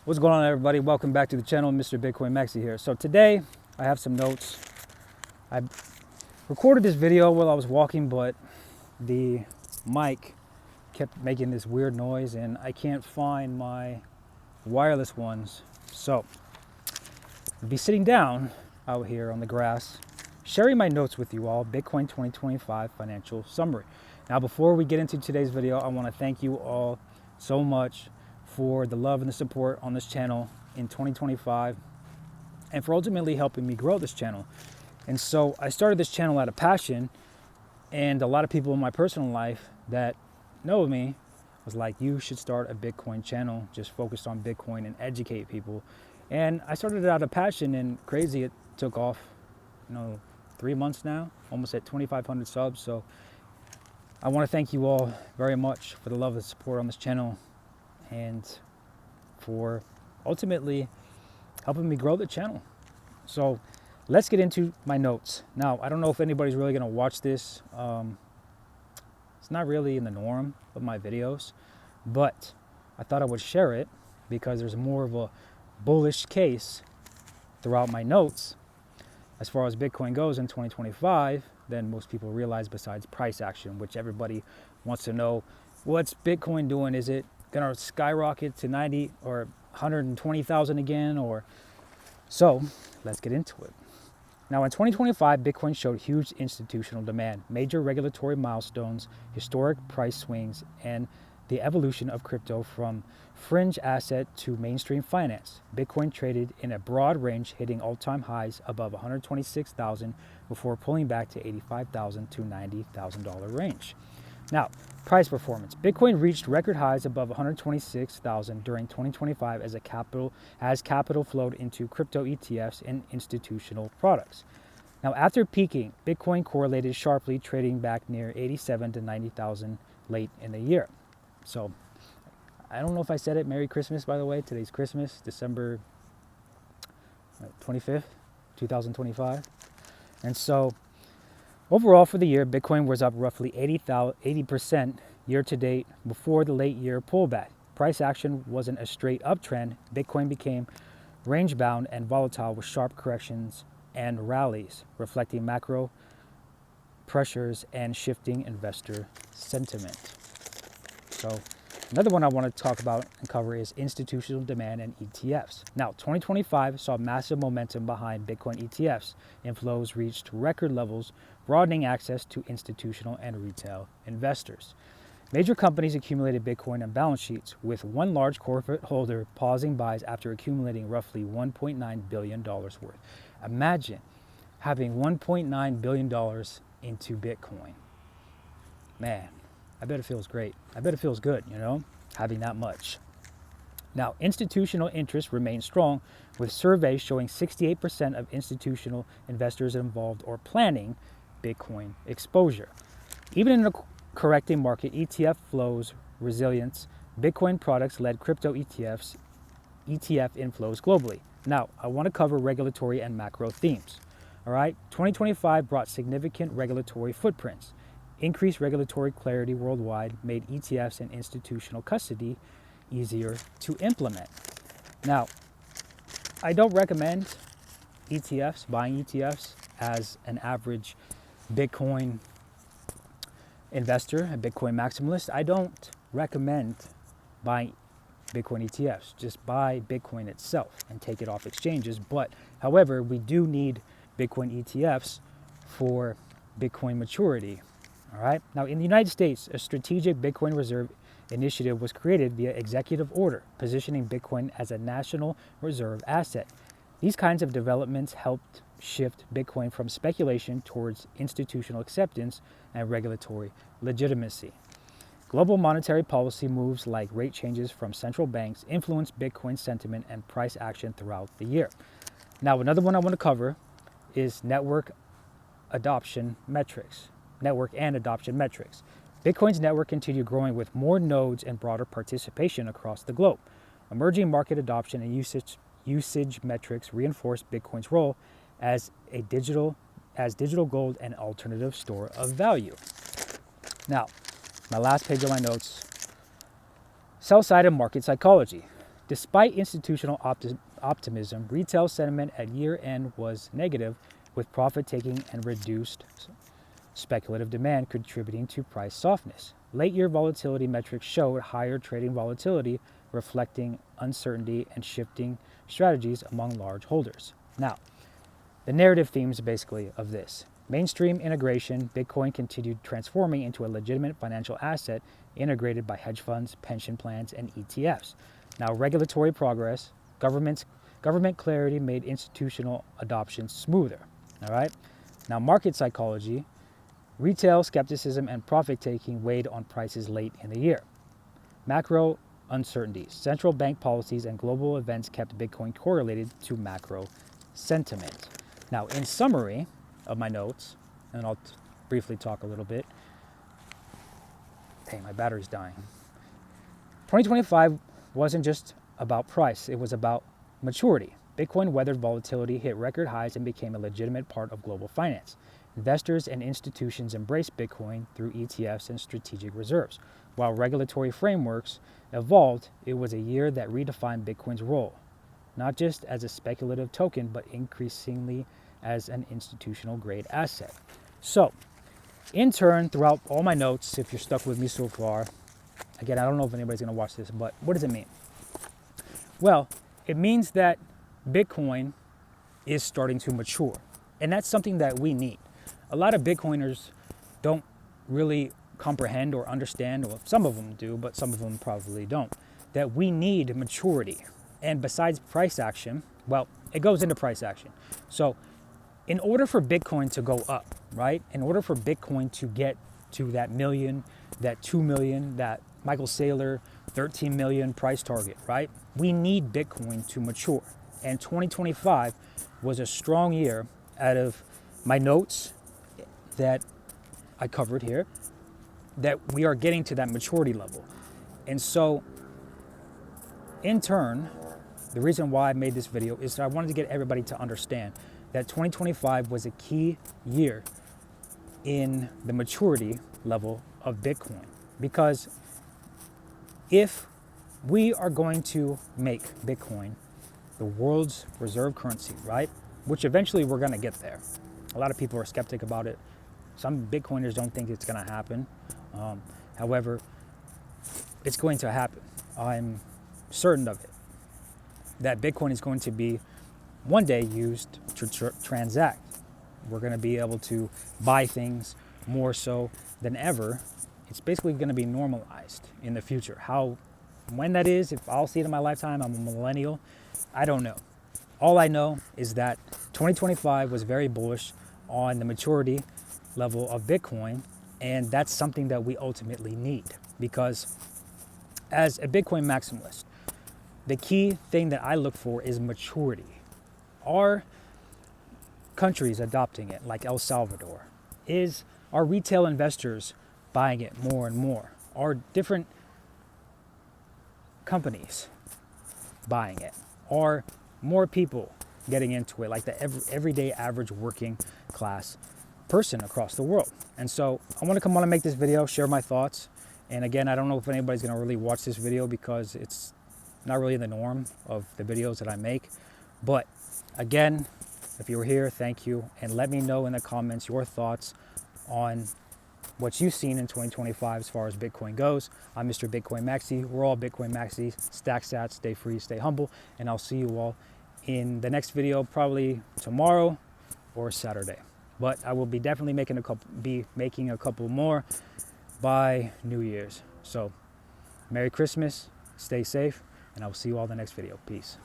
What's going on, everybody? Welcome back to the channel. Mr. Bitcoin Maxi here. So today I have some notes. I recorded this video while I was walking, but the mic kept making this weird noise and I can't find my wireless ones. So I'll be sitting down out here on the grass, sharing my notes with you all. Bitcoin 2025 financial summary. Now, before we get into today's video, I want to thank you all so much for the love and the support on this channel in 2025 and for ultimately helping me grow this channel. And so I started this channel out of passion, and a lot of people in my personal life that know me was like, you should start a Bitcoin channel just focused on Bitcoin and educate people. And I started it out of passion, and crazy, it took off, 3 months now, almost at 2,500 subs. So I want to thank you all very much for the love and support on this channel and for ultimately helping me grow the channel. So let's get into my notes. Now, I don't know if anybody's really going to watch this. It's not really in the norm of my videos, but I thought I would share it because there's more of a bullish case throughout my notes as far as Bitcoin goes in 2025 than most people realize, besides price action, which everybody wants to know. What's Bitcoin doing? Is it going to skyrocket to 90 or 120,000 again? Or so let's get into it. Now, in 2025, Bitcoin showed huge institutional demand, major regulatory milestones, historic price swings, and the evolution of crypto from fringe asset to mainstream finance. Bitcoin traded in a broad range, hitting all-time highs above 126,000 before pulling back to 85,000 to $90,000 range. Now, price performance. Bitcoin reached record highs above 126,000 during 2025 as capital flowed into crypto ETFs and institutional products. Now, after peaking, Bitcoin correlated sharply, trading back near 87 to 90,000 late in the year. So, I don't know if I said it. Merry Christmas, by the way. Today's Christmas, December 25th, 2025. And so, overall, for the year, Bitcoin was up roughly 80% year to date before the late year pullback. Price action wasn't a straight uptrend. Bitcoin became range bound and volatile with sharp corrections and rallies, reflecting macro pressures and shifting investor sentiment. So another one I want to talk about and cover is institutional demand and ETFs. Now, 2025 saw massive momentum behind Bitcoin ETFs. Inflows reached record levels, broadening access to institutional and retail investors. Major companies accumulated Bitcoin on balance sheets, with one large corporate holder pausing buys after accumulating roughly $1.9 billion worth. Imagine having $1.9 billion into Bitcoin. Man, I bet it feels great. I bet it feels good, having that much. Now, institutional interest remains strong, with surveys showing 68% of institutional investors involved or planning Bitcoin exposure. Even in a correcting market, ETF flows resilience. Bitcoin products led crypto ETF inflows globally. Now, I want to cover regulatory and macro themes. All right, 2025 brought significant regulatory footprints. Increased regulatory clarity worldwide made ETFs and institutional custody easier to implement. Now, I don't recommend buying ETFs as an average Bitcoin investor, a Bitcoin maximalist. I don't recommend buying Bitcoin ETFs. Just buy Bitcoin itself and take it off exchanges. But, however, we do need Bitcoin ETFs for Bitcoin maturity. All right. Now, in the United States, a strategic Bitcoin reserve initiative was created via executive order, positioning Bitcoin as a national reserve asset. These kinds of developments helped shift Bitcoin from speculation towards institutional acceptance and regulatory legitimacy. Global monetary policy moves like rate changes from central banks influenced Bitcoin sentiment and price action throughout the year. Now, another one I want to cover is network and adoption metrics. Bitcoin's network continued growing with more nodes and broader participation across the globe. Emerging market adoption and usage metrics reinforced Bitcoin's role as digital gold and alternative store of value. Now, my last page of my notes, sell-side and market psychology. Despite institutional optimism, retail sentiment at year-end was negative, with profit-taking and reduced speculative demand contributing to price softness. Late-year volatility metrics showed higher trading volatility, reflecting uncertainty and shifting strategies among large holders. Now, the narrative themes basically of this. Mainstream integration, Bitcoin continued transforming into a legitimate financial asset integrated by hedge funds, pension plans, and ETFs. Now, regulatory progress, government clarity made institutional adoption smoother. All right. Now, market psychology, retail skepticism and profit-taking weighed on prices late in the year. Macro uncertainties, central bank policies, and global events kept Bitcoin correlated to macro sentiment. Now, in summary of my notes, and I'll briefly talk a little bit. Dang, my battery's dying. 2025 wasn't just about price, it was about maturity. Bitcoin weathered volatility, hit record highs, and became a legitimate part of global finance. Investors and institutions embraced Bitcoin through ETFs and strategic reserves. While regulatory frameworks evolved, it was a year that redefined Bitcoin's role, not just as a speculative token, but increasingly as an institutional-grade asset. So, in turn, throughout all my notes, if you're stuck with me so far, again, I don't know if anybody's going to watch this, but what does it mean? Well, it means that Bitcoin is starting to mature, and that's something that we need. A lot of Bitcoiners don't really comprehend or understand, or some of them do, but some of them probably don't, that we need maturity. And besides price action, well, it goes into price action. So in order for Bitcoin to go up, right? In order for Bitcoin to get to that million, that 2 million, that Michael Saylor 13 million price target, right? We need Bitcoin to mature. And 2025 was a strong year. Out of my notes that I covered here, that we are getting to that maturity level. And so, in turn, the reason why I made this video is that I wanted to get everybody to understand that 2025 was a key year in the maturity level of Bitcoin. Because if we are going to make Bitcoin the world's reserve currency, right? Which eventually we're going to get there. A lot of people are skeptic about it. Some Bitcoiners don't think it's going to happen. However, it's going to happen. I'm certain of it. That Bitcoin is going to be one day used to transact. We're going to be able to buy things more so than ever. It's basically going to be normalized in the future. When that is, if I'll see it in my lifetime, I'm a millennial, I don't know. All I know is that 2025 was very bullish on the maturity level of Bitcoin, and that's something that we ultimately need, because as a Bitcoin maximalist, the key thing that I look for is maturity. Are countries adopting it, like El Salvador? Are retail investors buying it more and more? Are different companies buying it? Are more people getting into it, like the everyday average working class person across the world? And so I want to come on and make this video, share my thoughts. And again, I don't know if anybody's going to really watch this video because it's not really the norm of the videos that I make. But again, if you were here, thank you. And let me know in the comments your thoughts on what you've seen in 2025 as far as Bitcoin goes. I'm Mr. Bitcoin Maxi. We're all Bitcoin Maxi. Stack sats, stay free, stay humble. And I'll see you all in the next video, probably tomorrow or Saturday. But I will be definitely making a couple more by New Year's. So Merry Christmas, stay safe, and I will see you all in the next video. Peace.